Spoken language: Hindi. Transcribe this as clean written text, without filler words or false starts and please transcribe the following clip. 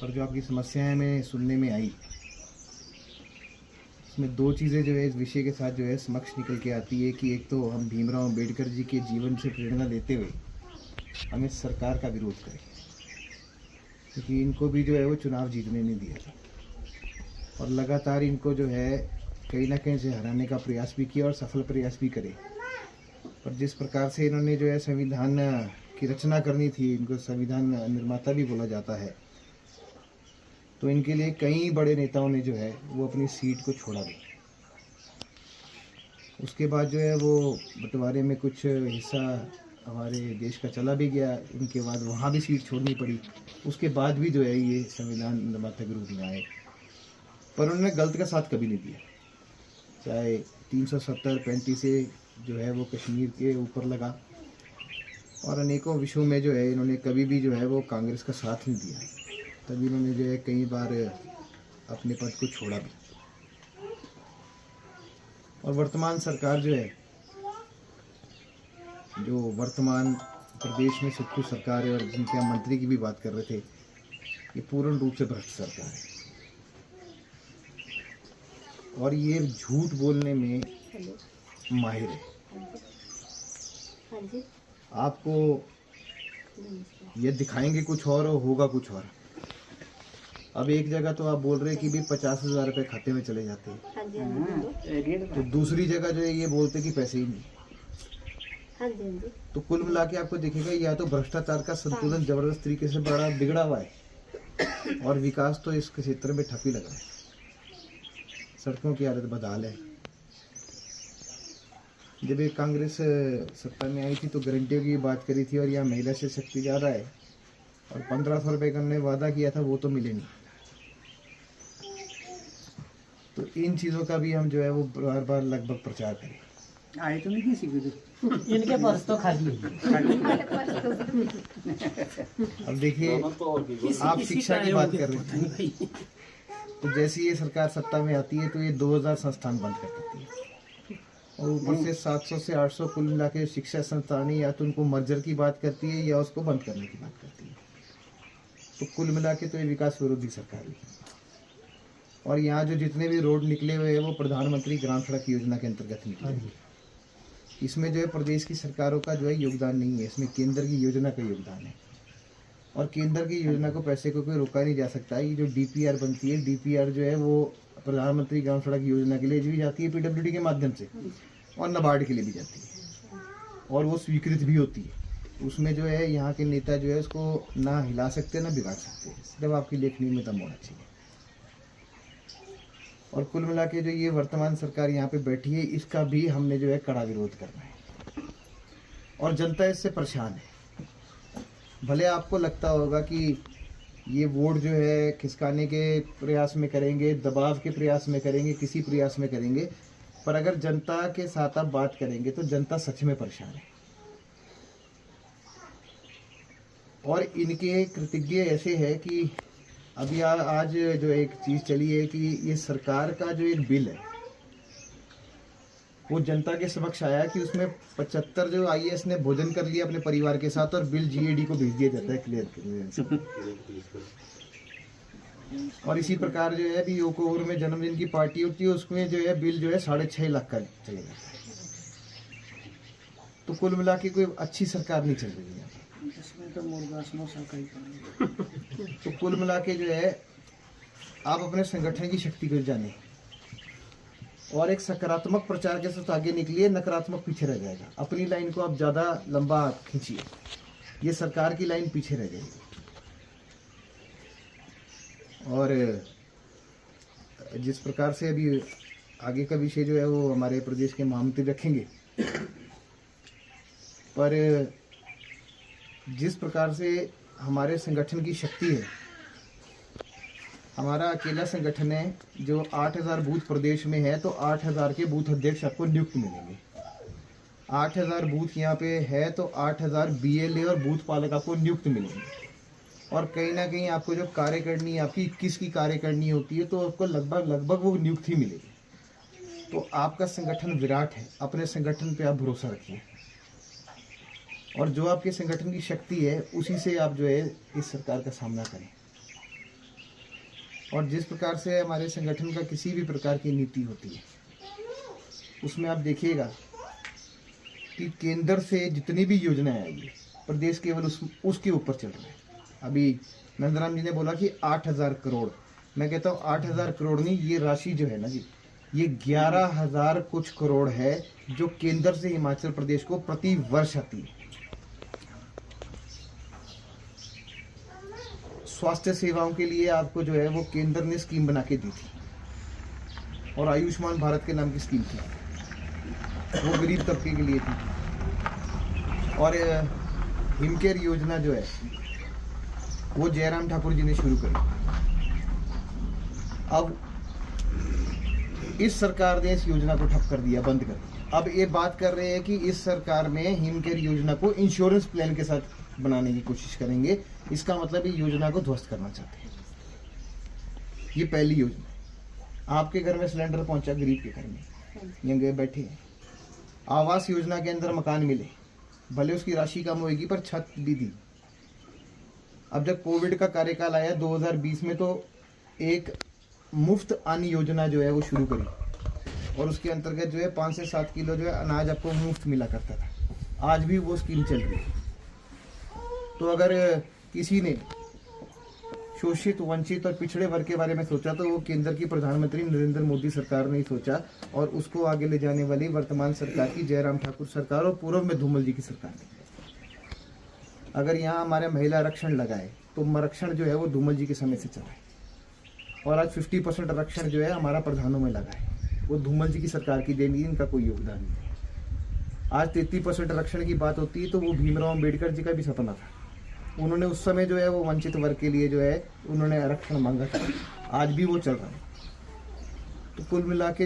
और जो आपकी समस्याएं में सुनने में आई, इसमें दो चीज़ें जो है इस विषय के साथ जो है समक्ष निकल के आती है कि एक तो हम भीमराव अंबेडकर जी के जीवन से प्रेरणा लेते हुए हमें सरकार का विरोध करें, क्योंकि इनको भी जो है वो चुनाव जीतने नहीं दिया था और लगातार इनको जो है कहीं ना कहीं से हराने का प्रयास भी किया और सफल प्रयास भी करे। पर जिस प्रकार से इन्होंने जो है संविधान की रचना करनी थी, इनको संविधान निर्माता भी बोला जाता है, तो इनके लिए कई बड़े नेताओं ने जो है वो अपनी सीट को छोड़ा भी। उसके बाद जो है वो बंटवारे में कुछ हिस्सा हमारे देश का चला भी गया, इनके बाद वहाँ भी सीट छोड़नी पड़ी। उसके बाद भी जो है ये संविधान निर्माता के रूप में आए, पर उन्होंने गलत का साथ कभी नहीं दिया। चाहे 370-35 से जो है वो कश्मीर के ऊपर लगा और अनेकों विषयों में जो है इन्होंने कभी भी जो है वो कांग्रेस का साथ नहीं दिया। तभी इन्होंने जो है कई बार अपने पद को छोड़ा भी। और वर्तमान सरकार जो है, जो वर्तमान प्रदेश में सुखू सरकार है और जिनके हम मंत्री की भी बात कर रहे थे, ये पूर्ण रूप से भ्रष्ट सरकार है और ये झूठ बोलने में माहिर है। आपको ये दिखाएंगे कुछ और होगा कुछ और। अब एक जगह तो आप बोल रहे हैं कि भी 50,000 रुपये खाते में चले जाते हैं, तो दूसरी जगह जो है ये बोलते कि पैसे ही नहीं। तो कुल मिला के आपको दिखेगा या तो भ्रष्टाचार का संतुलन जबरदस्त तरीके से बड़ा बिगड़ा हुआ है और विकास तो इस क्षेत्र में ठप ही लगा है। सड़कों की हालत बदहाल है। जब ये कांग्रेस सत्ता में आई थी तो गारंटियों की बात करी थी और यहाँ महिला से शक्ति ज़्यादा है और 1500 रुपये का हमने वादा किया था, वो तो मिले नहीं। तो इन चीज़ों का भी हम जो है वो बार बार लगभग प्रचार करें। आए तो नहीं किसी को, इनके पर्स तो खाली अब देखिए, आप शिक्षा की बात कर रहे थे, तो जैसे ये सरकार सत्ता में आती है तो ये 2000 संस्थान बंद कर देती है और ऊपर से 700 से 800 कुल मिला के शिक्षा संस्थान या तो उनको मर्जर की बात करती है या उसको बंद करने की बात करती है। तो कुल मिला के तो ये विकास विरोधी सरकार है। और यहाँ जो जितने भी रोड निकले हुए हैं वो प्रधानमंत्री ग्राम सड़क योजना के अंतर्गत निकले हैं। इसमें जो है प्रदेश की सरकारों का जो है योगदान नहीं है, इसमें केंद्र की योजना का योगदान है और केंद्र की योजना को पैसे को कोई रोका नहीं जा सकता। ये जो DPR बनती है, DPR जो है वो प्रधानमंत्री ग्राम सड़क योजना के लिए भी जाती है PWD के माध्यम से और नाबार्ड के लिए भी जाती है और वो स्वीकृत भी होती है। उसमें जो है यहाँ के नेता जो है उसको ना हिला सकते ना बिगाड़ सकते, सिर्फ आपकी लेखनी में दम होना चाहिए। और कुल मिला के जो ये वर्तमान सरकार यहाँ पे बैठी है, इसका भी हमने जो है कड़ा विरोध करना है और जनता इससे परेशान है। भले आपको लगता होगा कि ये वोट जो है खिसकाने के प्रयास में करेंगे, दबाव के प्रयास में करेंगे, किसी प्रयास में करेंगे, पर अगर जनता के साथ आप बात करेंगे तो जनता सच में परेशान है। और इनके कृतज्ञ ऐसे है कि अभी आज जो एक चीज़ चली है कि ये सरकार का जो एक बिल है वो जनता के समक्ष आया कि उसमें 75 जो IAS ने भोजन कर लिया अपने परिवार के साथ और बिल GAD को भेज दिया जाता है क्लियर। और इसी प्रकार जो है अभी ओकोर में जन्मदिन की पार्टी होती है, उसमें जो है बिल जो है 6.5 लाख का चले जाता है। तो कुल मिला के कोई अच्छी सरकार नहीं चल रही है। तो कुल मिला के जो है आप अपने संगठन की शक्ति को जाने और एक सकारात्मक प्रचार के साथ आगे निकलिए, नकारात्मक पीछे रह जाएगा। अपनी लाइन को आप ज़्यादा लंबा खींचिए, ये सरकार की लाइन पीछे रह जाएगी। और जिस प्रकार से अभी आगे का विषय जो है वो हमारे प्रदेश के महामंत्री रखेंगे, पर जिस प्रकार से हमारे संगठन की शक्ति है, हमारा अकेला संगठन है जो 8000 बूथ प्रदेश में है, तो 8000 के बूथ अध्यक्ष आपको नियुक्त मिलेंगे। 8000 बूथ यहाँ पे है तो 8000 BLA और बूथ पालक आपको नियुक्त मिलेंगे। और कहीं ना कहीं आपको जो कार्यकारिणी आपकी 21 की कार्यकारिणी होती है तो आपको लगभग वो नियुक्त ही मिलेगी। तो आपका संगठन विराट है, अपने संगठन पे आप भरोसा रखिए और जो आपके संगठन की शक्ति है उसी से आप जो है इस सरकार का सामना करें। और जिस प्रकार से हमारे संगठन का किसी भी प्रकार की नीति होती है, उसमें आप देखिएगा कि केंद्र से जितनी भी योजनाएं आएगी, प्रदेश केवल उसके ऊपर चल रहा है। अभी नंदराम जी ने बोला कि 8,000 करोड़, मैं कहता हूँ 8,000 करोड़ नहीं, ये राशि जो है ना जी, ये 11,000 कुछ करोड़ है जो केंद्र से हिमाचल प्रदेश को प्रति वर्ष आती है। स्वास्थ्य सेवाओं के लिए आपको जो है वो केंद्र ने स्कीम बना के दी थी, और आयुष्मान भारत के नाम की स्कीम थी, वो गरीब तबके के लिए थी। और हिमकेयर योजना जो है वो जयराम ठाकुर जी ने शुरू करी। अब इस सरकार ने इस योजना को ठप कर दिया, बंद कर दिया। अब ये बात कर रहे हैं कि इस सरकार में हिमकेयर योजना को इंश्योरेंस प्लान के साथ बनाने की कोशिश करेंगे। इसका मतलब ये योजना को ध्वस्त करना चाहते हैं। ये पहली योजना। आपके घर में सिलेंडर पहुंचा, गरीब के घर में, यंगे बैठे हैं। आवास योजना के अंदर मकान मिले, भले उसकी राशि कम होगी पर छत भी दी। अब जब कोविड का कार्यकाल आया 2020 में, तो एक मुफ्त अन्न योजना जो है वो शुरू करी, और उसके अंतर्गत जो है 5 से 7 किलो जो है अनाज आपको मुफ्त मिला करता था। आज भी वो स्कीम चल रही है। तो अगर किसी ने शोषित, वंचित और पिछड़े वर्ग के बारे में सोचा, तो वो केंद्र की प्रधानमंत्री नरेंद्र मोदी सरकार ने ही सोचा, और उसको आगे ले जाने वाली वर्तमान सरकार की जयराम ठाकुर सरकार और पूर्व में धूमल जी की सरकार ने। अगर यहाँ हमारे महिला आरक्षण लगाए, तो आरक्षण जो है वो धूमल जी के समय से चला है, और आज 50% आरक्षण जो है हमारा प्रधानों में लगा है, वो धूमल जी की सरकार की देनी, इनका कोई योगदान नहीं। आज 33% आरक्षण की बात होती है, तो वो भीमराव अम्बेडकर जी का भी सपना था। उन्होंने उस समय जो है वो वंचित वर्ग के लिए जो है उन्होंने आरक्षण मांगा था, आज भी वो चल रहा है। तो कुल मिला के